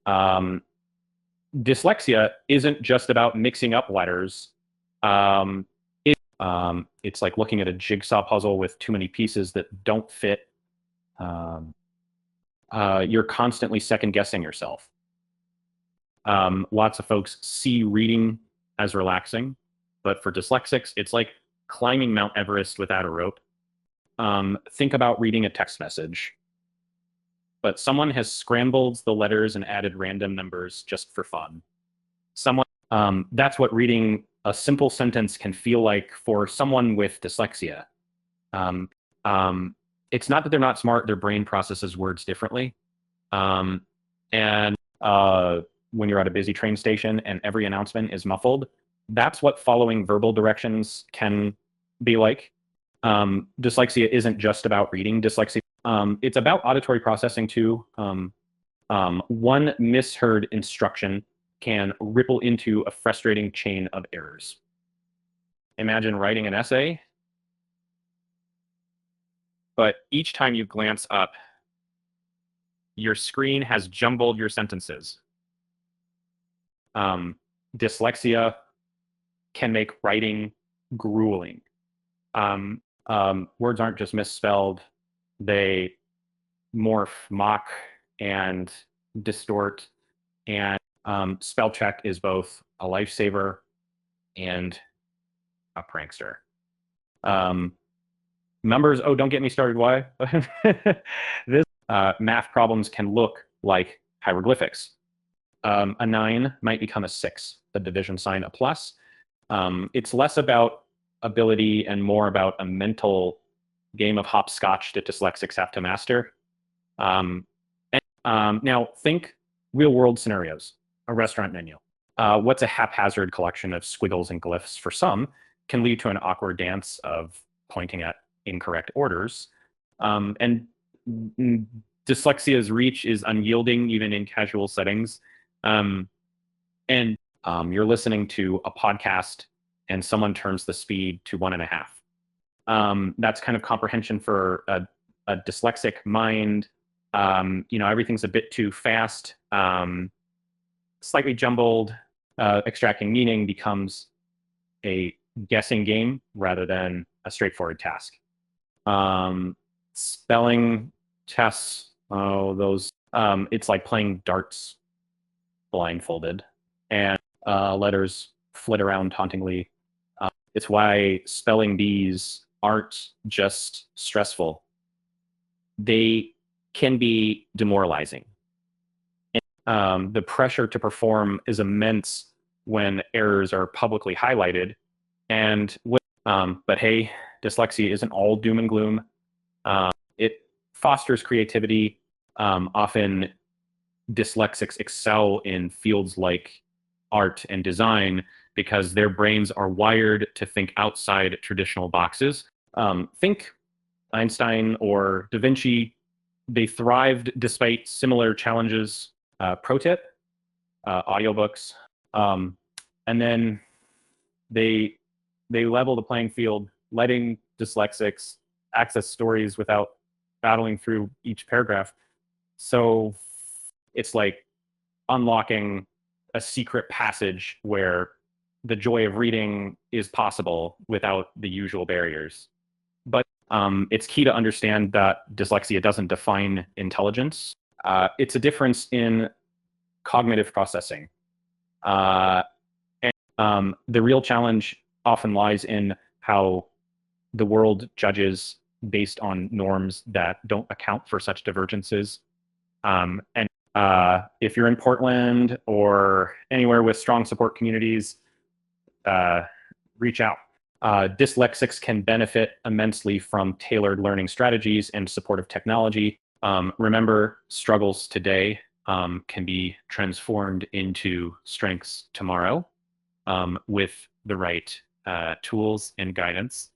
Um, Dyslexia isn't just about mixing up letters. Um, it's like looking at a jigsaw puzzle with too many pieces that don't fit. Um, you're constantly second guessing yourself. Lots of folks see reading as relaxing, but for dyslexics, it's like climbing Mount Everest without a rope. Think about reading a text message, but someone has scrambled the letters and added random numbers just for fun. That's what reading a simple sentence can feel like for someone with dyslexia. Um, um, it's not that they're not smart, their brain processes words differently. Um, and when you're at a busy train station and every announcement is muffled, that's what following verbal directions can be like. Dyslexia isn't just about reading. Dyslexia, it's about auditory processing too. One misheard instruction can ripple into a frustrating chain of errors. Imagine writing an essay, but each time you glance up, your screen has jumbled your sentences. Dyslexia can make writing grueling. Words aren't just misspelled, they morph, mock, and distort. And spell check is both a lifesaver and a prankster. Numbers, oh, don't get me started. Why? This math problems can look like hieroglyphics. A 9 might become a 6, the division sign a plus. It's less about ability and more about a mental game of hopscotch that dyslexics have to master. Now, think real-world scenarios, a restaurant menu. What's a haphazard collection of squiggles and glyphs for some can lead to an awkward dance of pointing at incorrect orders. And dyslexia's reach is unyielding even in casual settings. You're listening to a podcast and someone turns the speed to 1.5. That's kind of comprehension for a dyslexic mind. Everything's a bit too fast, slightly jumbled. Extracting meaning becomes a guessing game rather than a straightforward task. Spelling tests, it's like playing darts blindfolded, and letters flit around tauntingly. It's why spelling bees aren't just stressful. They can be demoralizing. And, the pressure to perform is immense when errors are publicly highlighted. But hey, dyslexia isn't all doom and gloom. It fosters creativity. Often dyslexics excel in fields like art and design because their brains are wired to think outside traditional boxes. Think Einstein or Da Vinci. They thrived despite similar challenges. Pro tip, audiobooks. And then they level the playing field, letting dyslexics access stories without battling through each paragraph. So it's like unlocking a secret passage where the joy of reading is possible without the usual barriers. But it's key to understand that dyslexia doesn't define intelligence. It's a difference in cognitive processing. The real challenge often lies in how the world judges based on norms that don't account for such divergences. If you're in Portland or anywhere with strong support communities, reach out. Dyslexics can benefit immensely from tailored learning strategies and supportive technology. Remember, struggles today can be transformed into strengths tomorrow with the right tools and guidance.